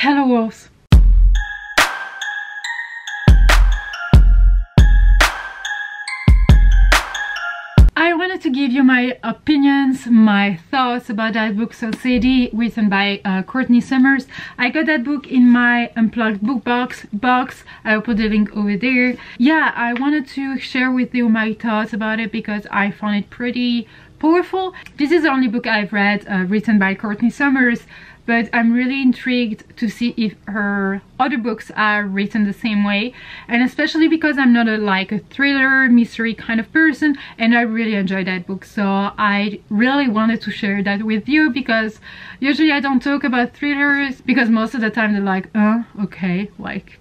Hello Wolves! I wanted to give you my opinions, my thoughts about that book. So Sadie, written by Courtney Summers. I got that book in my Unplugged book box. I'll put the link over there. Yeah, I wanted to share with you my thoughts about it because I found it pretty powerful. This is the only book I've read written by Courtney Summers, but I'm really intrigued to see if her other books are written the same way, and especially because I'm not like a thriller mystery kind of person, and I really enjoyed that book. So I really wanted to share that with you because usually I don't talk about thrillers because most of the time they're like, okay, like,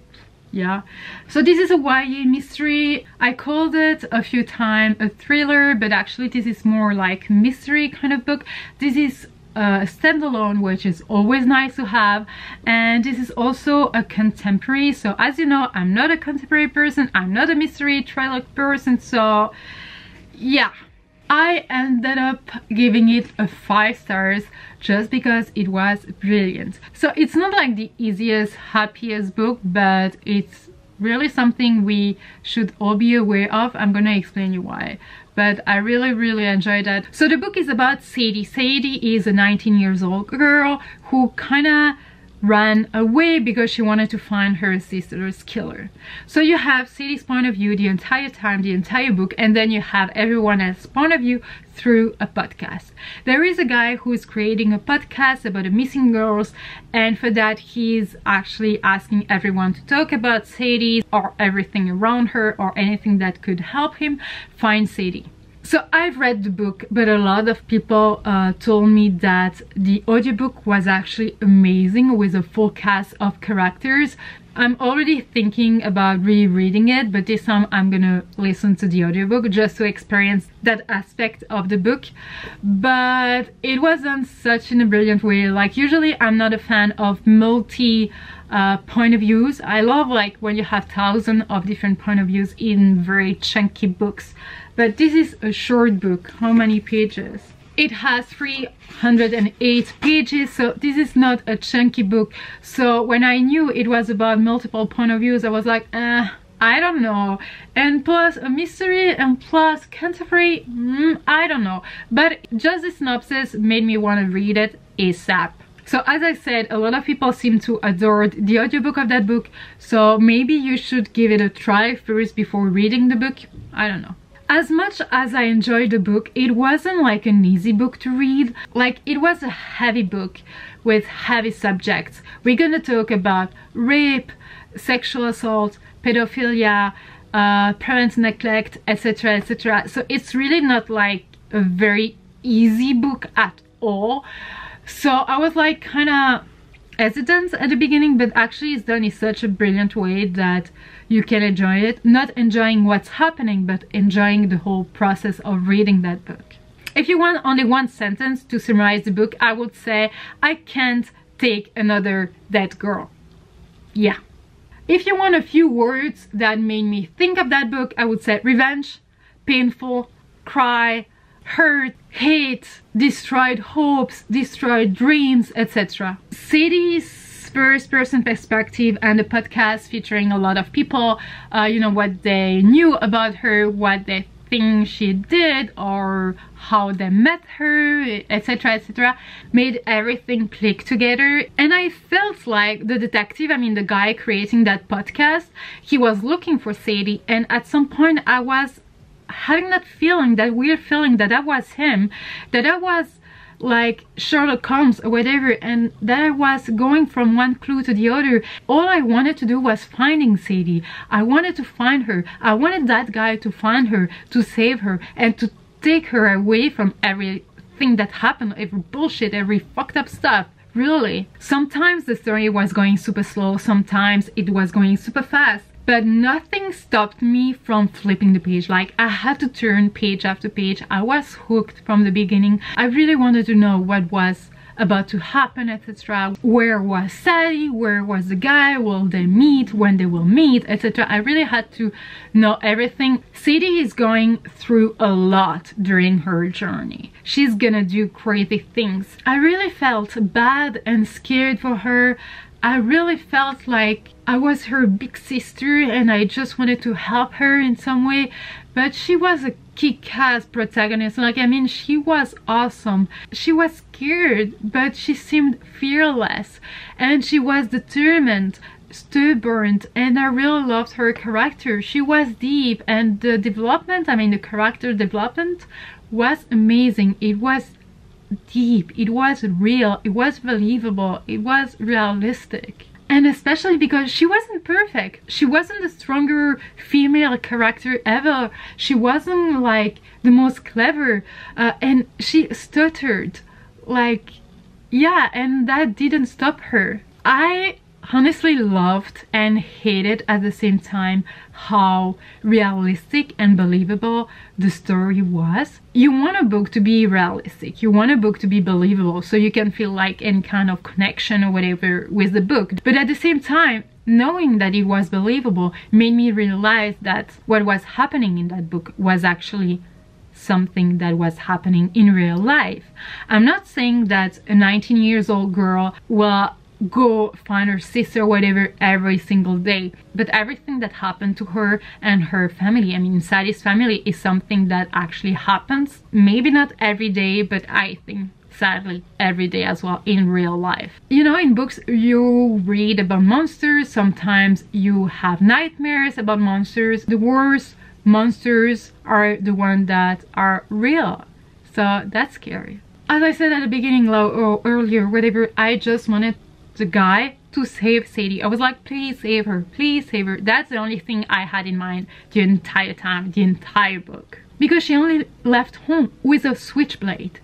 yeah. So this is a YA mystery. I called it a few times a thriller, but actually this is more like mystery kind of book. This is standalone, which is always nice to have, and this is also a contemporary. So as you know, I'm not a contemporary person, I'm not a mystery thriller person, so yeah, I ended up giving it a 5 stars just because it was brilliant. So it's not like the easiest, happiest book, but it's really something we should all be aware of. I'm gonna explain you why, but I really enjoyed that. So the book is about Sadie. Sadie is a 19-year-old girl who kind of ran away because she wanted to find her sister's killer. So you have Sadie's point of view the entire time, the entire book, and then you have everyone else's point of view through a podcast. There is a guy who is creating a podcast about the missing girls, and for that he's actually asking everyone to talk about Sadie or everything around her or anything that could help him find Sadie. So I've read the book, but a lot of people told me that the audiobook was actually amazing with a full cast of characters. I'm already thinking about rereading it, but this time I'm gonna listen to the audiobook just to experience that aspect of the book. But it was done such in a brilliant way. Like, usually I'm not a fan of multi point of views. I love like when you have thousands of different point of views in very chunky books, but this is a short book. How many pages? It has 308 pages, so this is not a chunky book. So when I knew it was about multiple point of views, I was like, I don't know. And plus a mystery and plus contemporary, I don't know. But just the synopsis made me want to read it ASAP. So as I said, a lot of people seem to adore the audiobook of that book, so maybe you should give it a try first before reading the book. I don't know. As much as I enjoyed the book, it wasn't like an easy book to read. Like, it was a heavy book with heavy subjects. We're gonna talk about rape, sexual assault, pedophilia, parent neglect, etc, etc. So it's really not like a very easy book at all. So I was like kind of hesitant at the beginning, but actually it's done in such a brilliant way that you can enjoy it. Not enjoying what's happening, but enjoying the whole process of reading that book. If you want only one sentence to summarize the book, I would say, I can't take another dead girl. Yeah. If you want a few words that made me think of that book, I would say revenge, painful, cry, hurt, hate, destroyed hopes, destroyed dreams, etc. Sadie's first person perspective and the podcast featuring a lot of people, you know, what they knew about her, what they think she did, or how they met her, etc, etc, made everything click together. And I felt like the detective, I mean the guy creating that podcast, he was looking for Sadie, and at some point I was having that feeling, that weird feeling that was him, that I was like Sherlock Holmes or whatever, and that I was going from one clue to the other. All I wanted to do was finding Sadie. I wanted to find her. I wanted that guy to find her, to save her, and to take her away from everything that happened, every bullshit, every fucked up stuff. Really. Sometimes the story was going super slow, sometimes it was going super fast. But nothing stopped me from flipping the page. Like, I had to turn page after page. I was hooked from the beginning. I really wanted to know what was about to happen, etc. Where was Sadie? Where was the guy? Will they meet? When they will meet, etc. I really had to know everything. Sadie is going through a lot during her journey. She's gonna do crazy things. I really felt bad and scared for her. I really felt like I was her big sister and I just wanted to help her in some way. But she was a kick-ass protagonist. Like, I mean, she was awesome. She was scared, but she seemed fearless. And she was determined, stubborn, and I really loved her character. She was deep, and the development, I mean the character development was amazing. It was deep, it was real, it was believable, it was realistic. And especially because she wasn't perfect. She wasn't the stronger female character ever. She wasn't like the most clever, and she stuttered. Like, yeah, and that didn't stop her. I honestly loved and hated at the same time how realistic and believable the story was. You want a book to be realistic, you want a book to be believable, so you can feel like any kind of connection or whatever with the book. But at the same time, knowing that it was believable made me realize that what was happening in that book was actually something that was happening in real life. I'm not saying that a 19-year-old girl will go find her sister or whatever every single day, but everything that happened to her and her family, I mean Sadie's family, is something that actually happens. Maybe not every day, but I think sadly every day as well in real life. You know, in books you read about monsters, sometimes you have nightmares about monsters. The worst monsters are the ones that are real, so that's scary. As I said at the beginning or earlier, whatever, I just wanted the guy to save Sadie. I was like, please save her, please save her. That's the only thing I had in mind the entire time, the entire book. Because she only left home with a switchblade.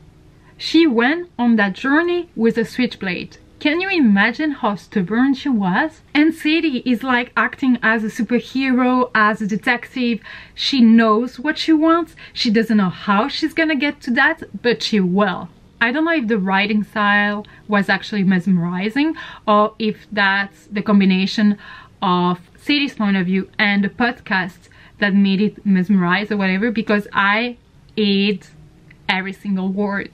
She went on that journey with a switchblade. Can you imagine how stubborn she was? And Sadie is like acting as a superhero, as a detective. She knows what she wants. She doesn't know how she's gonna get to that, but she will. I don't know if the writing style was actually mesmerizing or if that's the combination of Sadie's point of view and the podcast that made it mesmerize or whatever, because I ate every single word.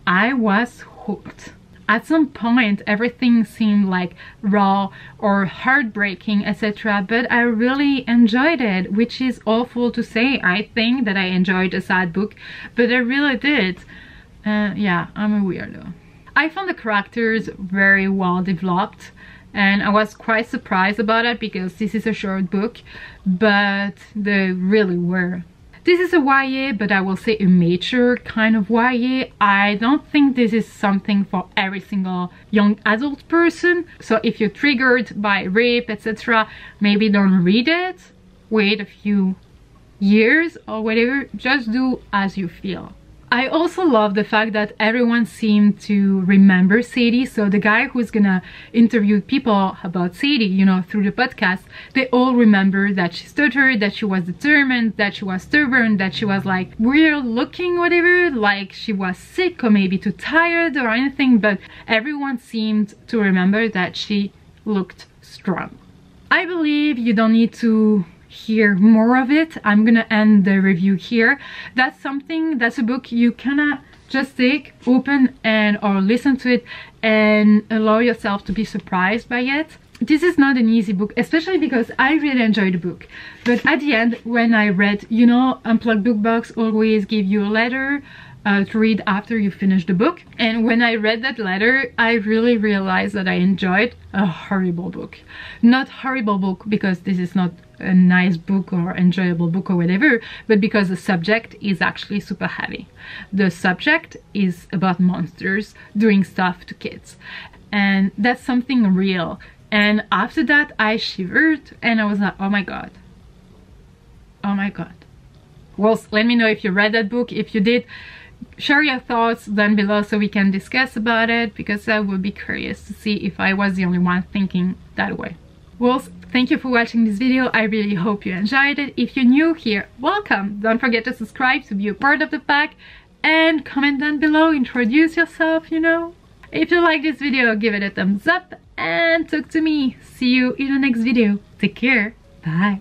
I was hooked. At some point everything seemed like raw or heartbreaking, etc., but I really enjoyed it, which is awful to say. I think that I enjoyed a sad book, but I really did. Yeah, I'm a weirdo. I found the characters very well developed and I was quite surprised about it because this is a short book, but they really were. This is a YA, but I will say a mature kind of YA. I don't think this is something for every single young adult person. So if you're triggered by rape, etc., maybe don't read it. Wait a few years or whatever. Just do as you feel. I also love the fact that everyone seemed to remember Sadie. So the guy who's gonna interview people about Sadie, you know, through the podcast, they all remember that she stuttered, that she was determined, that she was stubborn, that she was like weird looking, whatever, like she was sick or maybe too tired or anything, but everyone seemed to remember that she looked strong. I believe you don't need to hear more of it. I'm gonna end the review here. That's a book you cannot just take, open, and or listen to it and allow yourself to be surprised by it. This is not an easy book, especially because I really enjoyed the book, but at the end when I read, you know, Unplugged Book Box always give you a letter to read after you finish the book, and when I read that letter I really realized that I enjoyed a horrible book. Not horrible book because this is not a nice book or enjoyable book or whatever, but because the subject is actually super heavy. The subject is about monsters doing stuff to kids, and that's something real. And after that I shivered and I was like, oh my god, oh my god. Well, let me know if you read that book. If you did, share your thoughts down below so we can discuss about it, because I would be curious to see if I was the only one thinking that way. Well, thank you for watching this video. I really hope you enjoyed it. If you're new here, welcome. Don't forget to subscribe to be a part of the pack and comment down below, introduce yourself, you know. If you like this video, give it a thumbs up and talk to me. See you in the next video. Take care. Bye.